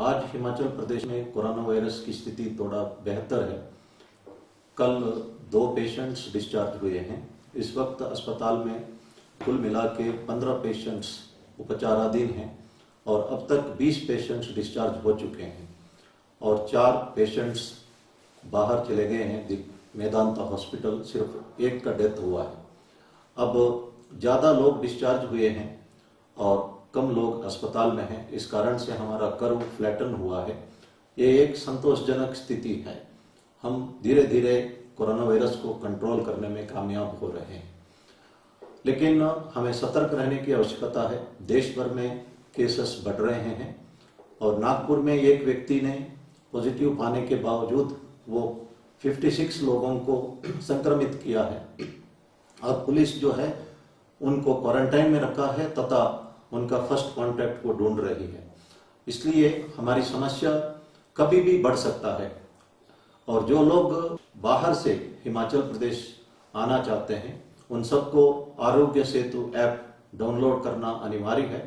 आज हिमाचल प्रदेश में corona virus की स्थिति थोड़ा बेहतर है। कल 2 पेशेंट्स डिस्चार्ज हुए हैं। इस वक्त अस्पताल में कुल मिला के 15 पेशेंट्स उपचाराधीन हैं और अब तक 20 पेशेंट्स डिस्चार्ज हो चुके हैं और 4 पेशेंट्स बाहर चले गए हैं। मेदांता हॉस्पिटल सिर्फ एक का डेथ हुआ है। अब ज़्यादा लोग डिस्चार्ज हुए हैं और कम लोग अस्पताल में हैं। इस कारण से हमारा कर्व फ्लैटन हुआ है। ये एक संतोषजनक स्थिति है। हम धीरे धीरे कोरोना वायरस को कंट्रोल करने में कामयाब हो रहे हैं, लेकिन हमें सतर्क रहने की आवश्यकता है। देश भर में केसेस बढ़ रहे हैं और नागपुर में एक व्यक्ति ने पॉजिटिव पाने के बावजूद वो 56 लोगों को संक्रमित किया है और पुलिस जो है उनको क्वारंटाइन में रखा है तथा उनका फर्स्ट कांटेक्ट को ढूंढ रही है। इसलिए हमारी समस्या कभी भी बढ़ सकता है और जो लोग बाहर से हिमाचल प्रदेश आना चाहते हैं उन सबको आरोग्य सेतु ऐप डाउनलोड करना अनिवार्य है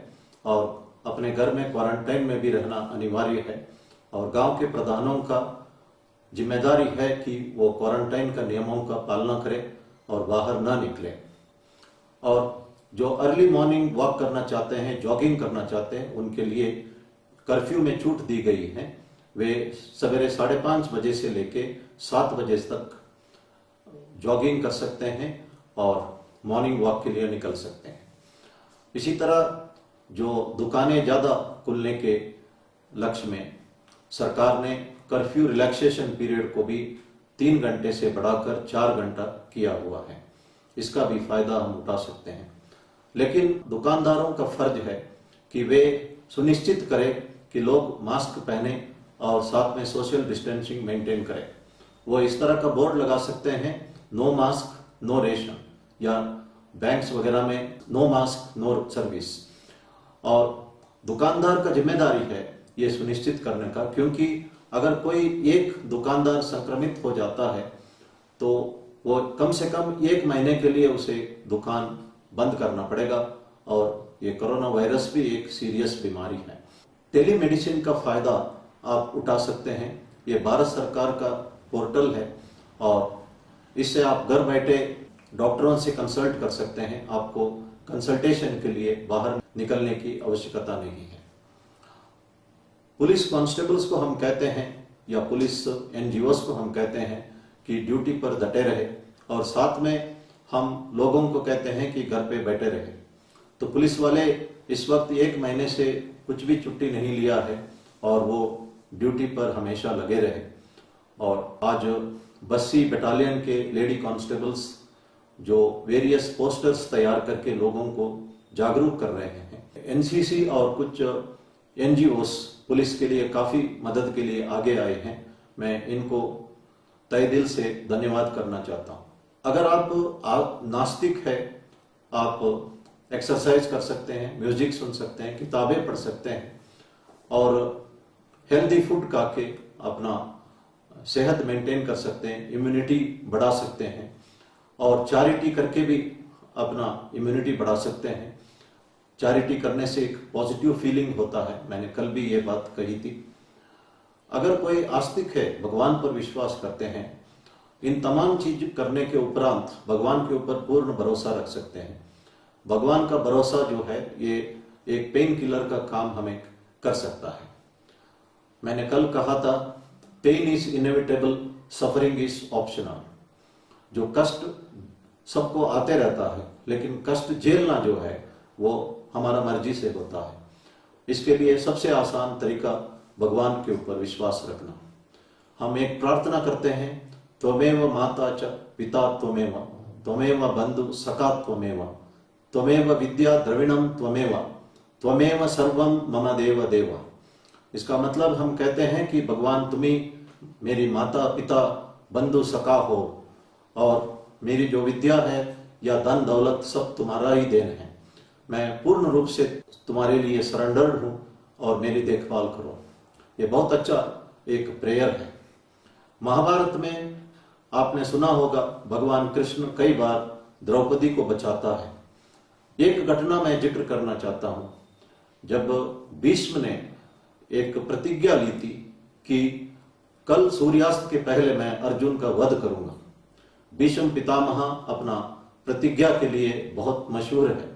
और अपने घर में क्वारंटाइन में भी रहना अनिवार्य है और गांव के प्रधानों का जिम्मेदारी है कि वो क्वारंटाइन का नियमों का पालना करें और बाहर ना निकले। और जो अर्ली मॉर्निंग वॉक करना चाहते हैं, जॉगिंग करना चाहते हैं, उनके लिए कर्फ्यू में छूट दी गई है। वे सवेरे 5:30 बजे से लेके 7 बजे तक जॉगिंग कर सकते हैं और मॉर्निंग वॉक के लिए निकल सकते हैं। इसी तरह जो दुकानें ज़्यादा खुलने के लक्ष्य में सरकार ने कर्फ्यू रिलैक्सेशन पीरियड को भी 3 घंटे से बढ़ाकर 4 घंटा किया हुआ है। इसका भी फायदा हम उठा सकते हैं, लेकिन दुकानदारों का फर्ज है कि वे सुनिश्चित करें कि लोग मास्क पहने और साथ में सोशल डिस्टेंसिंग मेंटेन करें। वो इस तरह का बोर्ड लगा सकते हैं, नो मास्क नो रेशन, या बैंक्स वगैरह में नो मास्क नो सर्विस। और दुकानदार का जिम्मेदारी है ये सुनिश्चित करने का, क्योंकि अगर कोई एक दुकानदार संक्रमित हो जाता है तो वो कम से कम 1 महीने के लिए उसे दुकान बंद करना पड़ेगा और ये कोरोना वायरस भी एक सीरियस बीमारी है। टेलीमेडिसिन का फायदा आप उठा सकते हैं। ये भारत सरकार का पोर्टल है और इससे आप घर बैठे डॉक्टरों से कंसल्ट कर सकते हैं। आपको कंसल्टेशन के लिए बाहर निकलने की आवश्यकता नहीं है। पुलिस कांस्टेबल्स को हम कहते हैं या पुलिस एनजीओस को हम कहते हैं कि ड्यूटी पर डटे रहे और साथ में हम लोगों को कहते हैं कि घर पे बैठे रहे। तो पुलिस वाले इस वक्त 1 महीने से कुछ भी छुट्टी नहीं लिया है और वो ड्यूटी पर हमेशा लगे रहे। और आज बस्सी बटालियन के लेडी कांस्टेबल्स जो वेरियस पोस्टर्स तैयार करके लोगों को जागरूक कर रहे हैं। एनसीसी और कुछ एनजीओस पुलिस के लिए काफी मदद के लिए आगे आए हैं। मैं इनको तहे दिल से धन्यवाद करना चाहता हूँ। अगर आप नास्तिक है, आप एक्सरसाइज कर सकते हैं, म्यूजिक सुन सकते हैं, किताबें पढ़ सकते हैं और हेल्दी फूड खा के अपना सेहत मेंटेन कर सकते हैं, इम्यूनिटी बढ़ा सकते हैं और चैरिटी करके भी अपना इम्यूनिटी बढ़ा सकते हैं। चैरिटी करने से एक पॉजिटिव फीलिंग होता है। मैंने कल भी ये बात कही थी। अगर कोई आस्तिक है, भगवान पर विश्वास करते हैं, इन तमाम चीज करने के उपरांत भगवान के ऊपर पूर्ण भरोसा रख सकते हैं। भगवान का भरोसा जो है ये एक पेन किलर का काम हमें कर सकता है। मैंने कल कहा था, pain is inevitable, suffering is optional. जो कष्ट सबको आते रहता है, लेकिन कष्ट झेलना जो है वो हमारा मर्जी से होता है। इसके लिए सबसे आसान तरीका भगवान के ऊपर विश्वास रखना। हम एक प्रार्थना करते हैं, त्वमेव माता च पिता त्वमेव, त्वमेव बंधु सखा त्वमेव, त्वमेव विद्या द्रविणम त्वमेव, त्वमेव सर्वम मम देव देव। इसका मतलब हम कहते हैं कि भगवान तुम ही मेरी माता पिता बंधु सखा हो और मेरी जो विद्या है या धन दौलत सब तुम्हारा ही देन है। मैं पूर्ण रूप से तुम्हारे लिए सरेंडर्ड हूँ और मेरी देखभाल करो। ये बहुत अच्छा एक प्रेयर है। महाभारत में आपने सुना होगा, भगवान कृष्ण कई बार द्रौपदी को बचाता है। एक घटना मैं जिक्र करना चाहता हूं। जब भीष्म ने एक प्रतिज्ञा ली थी कि कल सूर्यास्त के पहले मैं अर्जुन का वध करूंगा। भीष्म पितामह अपना प्रतिज्ञा के लिए बहुत मशहूर है।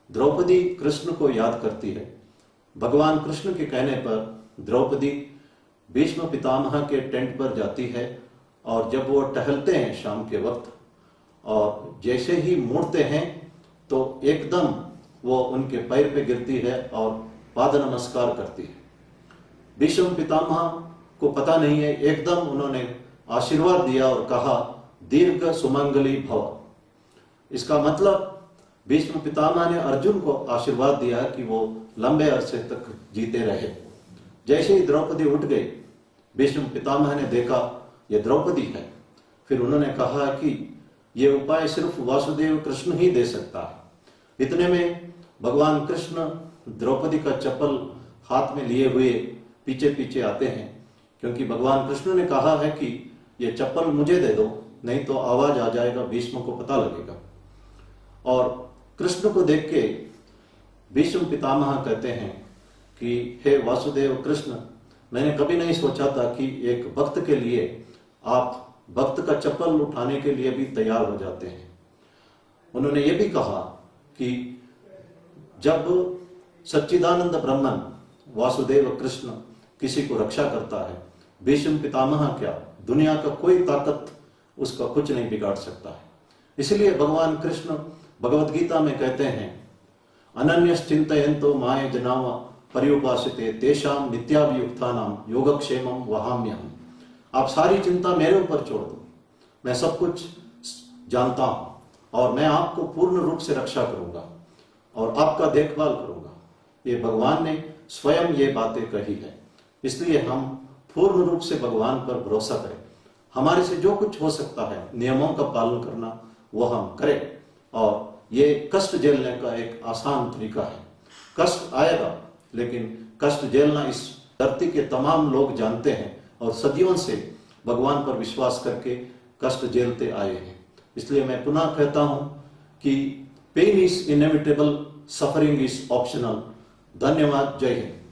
द्रौपदी कृष्ण को याद करती है। भगवान कृष्ण के कहने पर द्रौपदी भीष्म पितामह के टेंट पर जाती है और जब वो टहलते हैं शाम के वक्त और जैसे ही मुड़ते हैं तो एकदम वो उनके पैर पे गिरती है और पाद नमस्कार करती है। भीष्म पितामह को पता नहीं है, एकदम उन्होंने आशीर्वाद दिया और कहा दीर्घ सुमंगली भव। इसका मतलब भीष्म पितामह ने अर्जुन को आशीर्वाद दिया कि वो लंबे अरसे तक जीते रहे। जैसे ही द्रौपदी उठ गई, भीष्म पितामह ने देखा ये द्रौपदी है। फिर उन्होंने कहा कि ये उपाय सिर्फ वासुदेव कृष्ण ही दे सकता है। इतने में भगवान कृष्ण द्रौपदी का चप्पल हाथ में लिए हुए पीछे पीछे आते हैं, क्योंकि भगवान कृष्ण ने कहा है कि ये चप्पल मुझे दे दो, नहीं तो आवाज आ जाएगा, भीष्म को पता लगेगा। और कृष्ण को देख के भीष्म पितामह कहते हैं कि हे वासुदेव कृष्ण, मैंने कभी नहीं सोचा था कि एक भक्त के लिए आप भक्त का चप्पल उठाने के लिए भी तैयार हो जाते हैं। उन्होंने ये भी कहा कि जब सच्चिदानंद ब्रह्मन वासुदेव कृष्ण किसी को रक्षा करता है, भीष्म पितामह क्या, दुनिया का कोई ताकत उसका कुछ नहीं बिगाड़ सकता है। इसलिए भगवान कृष्ण भगवत गीता में कहते हैं अनन्यश्चिन्तयन्तो माय जनाव पर्युपासिते तेषां नित्याभियुक्तानां योगक्षेमं वहाम्यहम्। आप सारी चिंता मेरे ऊपर छोड़ दो, मैं सब कुछ जानता हूं और मैं आपको पूर्ण रूप से रक्षा करूंगा और आपका देखभाल करूंगा। ये भगवान ने स्वयं ये बातें कही है। इसलिए हम पूर्ण रूप से भगवान पर भरोसा करें। हमारे से जो कुछ हो सकता है नियमों का पालन करना वो हम करें। और ये कष्ट झेलने का एक आसान तरीका है। कष्ट आएगा, लेकिन कष्ट झेलना इस धरती के तमाम लोग जानते हैं और सदियों से भगवान पर विश्वास करके कष्ट झेलते आए हैं। इसलिए मैं पुनः कहता हूं कि pain is inevitable, suffering is optional. धन्यवाद। जय हिंद।